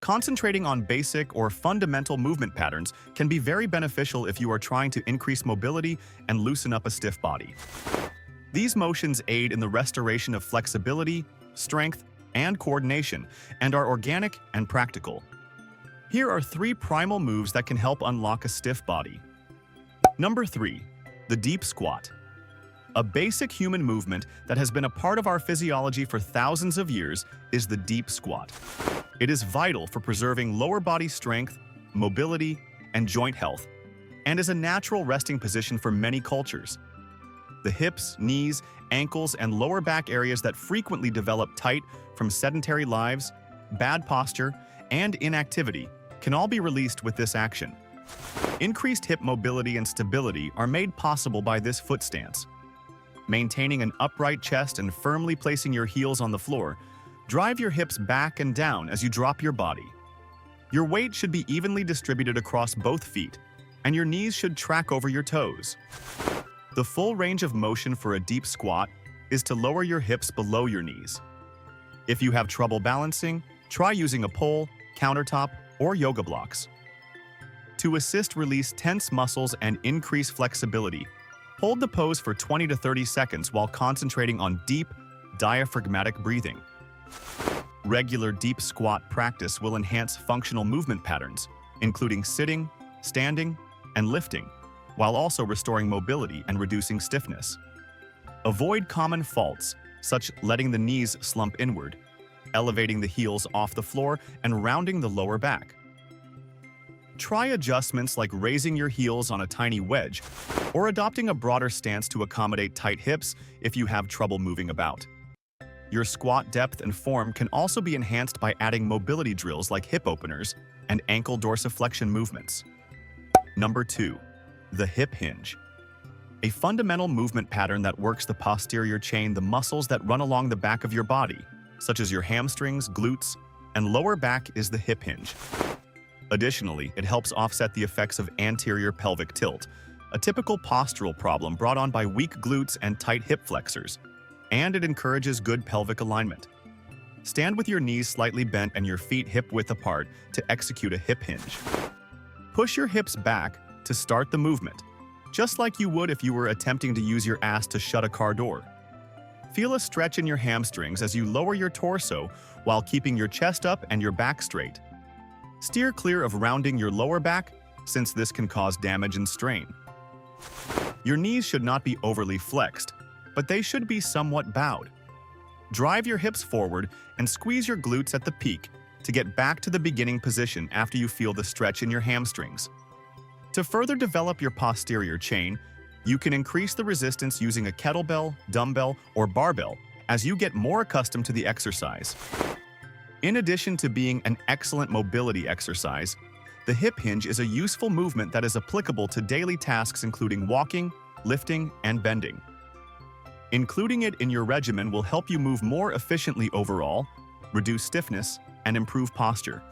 Concentrating on basic or fundamental movement patterns can be very beneficial if you are trying to increase mobility and loosen up a stiff body. These motions aid in the restoration of flexibility, strength, and coordination, and are organic and practical. Here are 3 primal moves that can help unlock a stiff body. Number 3. The deep squat. A basic human movement that has been a part of our physiology for thousands of years is the deep squat. It is vital for preserving lower body strength, mobility, and joint health, and is a natural resting position for many cultures. The hips, knees, ankles, and lower back areas that frequently develop tight from sedentary lives, bad posture, and inactivity can all be released with this action. Increased hip mobility and stability are made possible by this foot stance. Maintaining an upright chest and firmly placing your heels on the floor, drive your hips back and down as you drop your body. Your weight should be evenly distributed across both feet, and your knees should track over your toes. The full range of motion for a deep squat is to lower your hips below your knees. If you have trouble balancing, try using a pole, countertop, or yoga blocks. To assist release tense muscles and increase flexibility, hold the pose for 20 to 30 seconds while concentrating on deep, diaphragmatic breathing. Regular deep squat practice will enhance functional movement patterns, including sitting, standing, and lifting, while also restoring mobility and reducing stiffness. Avoid common faults, such as letting the knees slump inward, elevating the heels off the floor, and rounding the lower back. Try adjustments like raising your heels on a tiny wedge or adopting a broader stance to accommodate tight hips if you have trouble moving about. Your squat depth and form can also be enhanced by adding mobility drills like hip openers and ankle dorsiflexion movements. Number 2. The hip hinge. A fundamental movement pattern that works the posterior chain, the muscles that run along the back of your body, such as your hamstrings, glutes, and lower back, is the hip hinge. Additionally, it helps offset the effects of anterior pelvic tilt, a typical postural problem brought on by weak glutes and tight hip flexors, and it encourages good pelvic alignment. Stand with your knees slightly bent and your feet hip-width apart to execute a hip hinge. Push your hips back to start the movement, just like you would if you were attempting to use your ass to shut a car door. Feel a stretch in your hamstrings as you lower your torso while keeping your chest up and your back straight. Steer clear of rounding your lower back, since this can cause damage and strain. Your knees should not be overly flexed, but they should be somewhat bowed. Drive your hips forward and squeeze your glutes at the peak to get back to the beginning position after you feel the stretch in your hamstrings. To further develop your posterior chain, you can increase the resistance using a kettlebell, dumbbell, or barbell as you get more accustomed to the exercise. In addition to being an excellent mobility exercise, the hip hinge is a useful movement that is applicable to daily tasks including walking, lifting, and bending. Including it in your regimen will help you move more efficiently overall, reduce stiffness, and improve posture.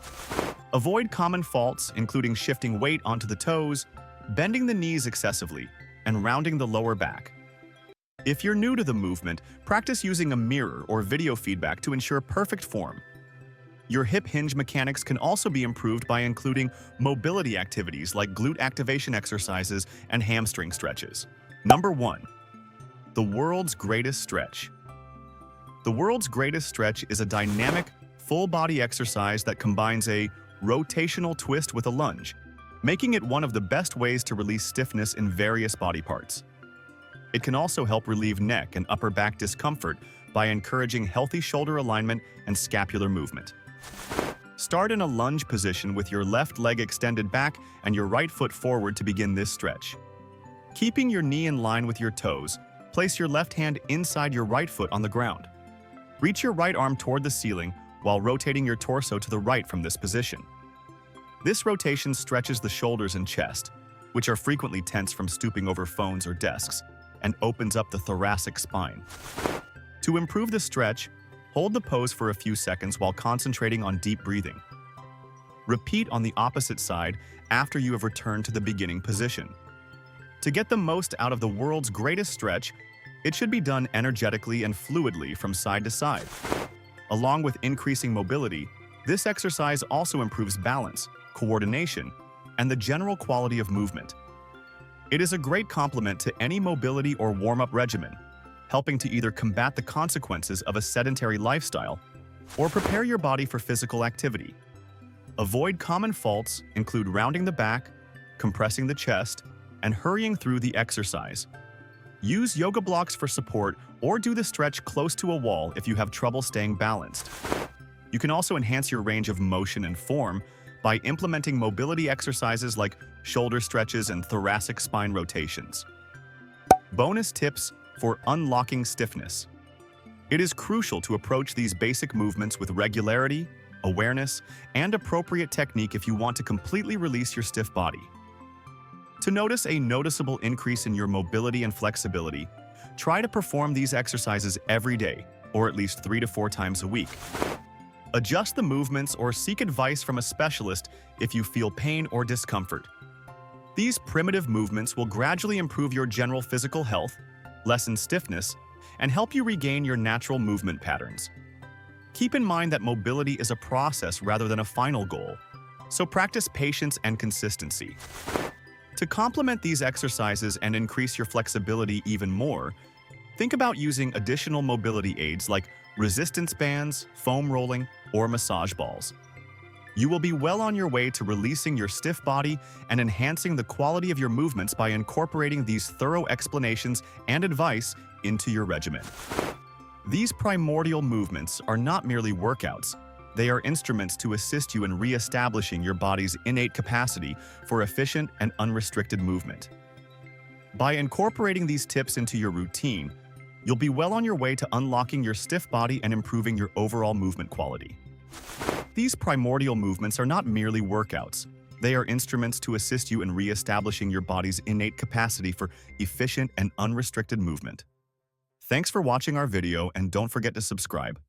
Avoid common faults, including shifting weight onto the toes, bending the knees excessively, and rounding the lower back. If you're new to the movement, practice using a mirror or video feedback to ensure perfect form. Your hip hinge mechanics can also be improved by including mobility activities like glute activation exercises and hamstring stretches. Number 1. The world's greatest stretch. The world's greatest stretch is a dynamic, full-body exercise that combines a rotational twist with a lunge, making it one of the best ways to release stiffness in various body parts. It can also help relieve neck and upper back discomfort by encouraging healthy shoulder alignment and scapular movement. Start in a lunge position with your left leg extended back and your right foot forward to begin this stretch. Keeping your knee in line with your toes, place your left hand inside your right foot on the ground. Reach your right arm toward the ceiling while rotating your torso to the right from this position. This rotation stretches the shoulders and chest, which are frequently tense from stooping over phones or desks, and opens up the thoracic spine. To improve the stretch, hold the pose for a few seconds while concentrating on deep breathing. Repeat on the opposite side after you have returned to the beginning position. To get the most out of the world's greatest stretch, it should be done energetically and fluidly from side to side. Along with increasing mobility, This exercise also improves balance, coordination, and the general quality of movement. It is a great complement to any mobility or warm-up regimen, helping to either combat the consequences of a sedentary lifestyle or prepare your body for physical activity. Avoid common faults include rounding the back, compressing the chest, and hurrying through the exercise. Use yoga blocks for support or do the stretch close to a wall if you have trouble staying balanced. You can also enhance your range of motion and form by implementing mobility exercises like shoulder stretches and thoracic spine rotations. Bonus tips for unlocking stiffness. It is crucial to approach these basic movements with regularity, awareness, and appropriate technique if you want to completely release your stiff body. To notice a noticeable increase in your mobility and flexibility, try to perform these exercises every day, or at least 3 to 4 times a week. Adjust the movements or seek advice from a specialist if you feel pain or discomfort. These primitive movements will gradually improve your general physical health, lessen stiffness, and help you regain your natural movement patterns. Keep in mind that mobility is a process rather than a final goal, so practice patience and consistency. To complement these exercises and increase your flexibility even more, think about using additional mobility aids like resistance bands, foam rolling, or massage balls. You will be well on your way to releasing your stiff body and enhancing the quality of your movements by incorporating these thorough explanations and advice into your regimen. These primordial movements are not merely workouts. They are instruments to assist you in re-establishing your body's innate capacity for efficient and unrestricted movement. By incorporating these tips into your routine, you'll be well on your way to unlocking your stiff body and improving your overall movement quality. These primordial movements are not merely workouts. They are instruments to assist you in re-establishing your body's innate capacity for efficient and unrestricted movement. Thanks for watching our video, and don't forget to subscribe.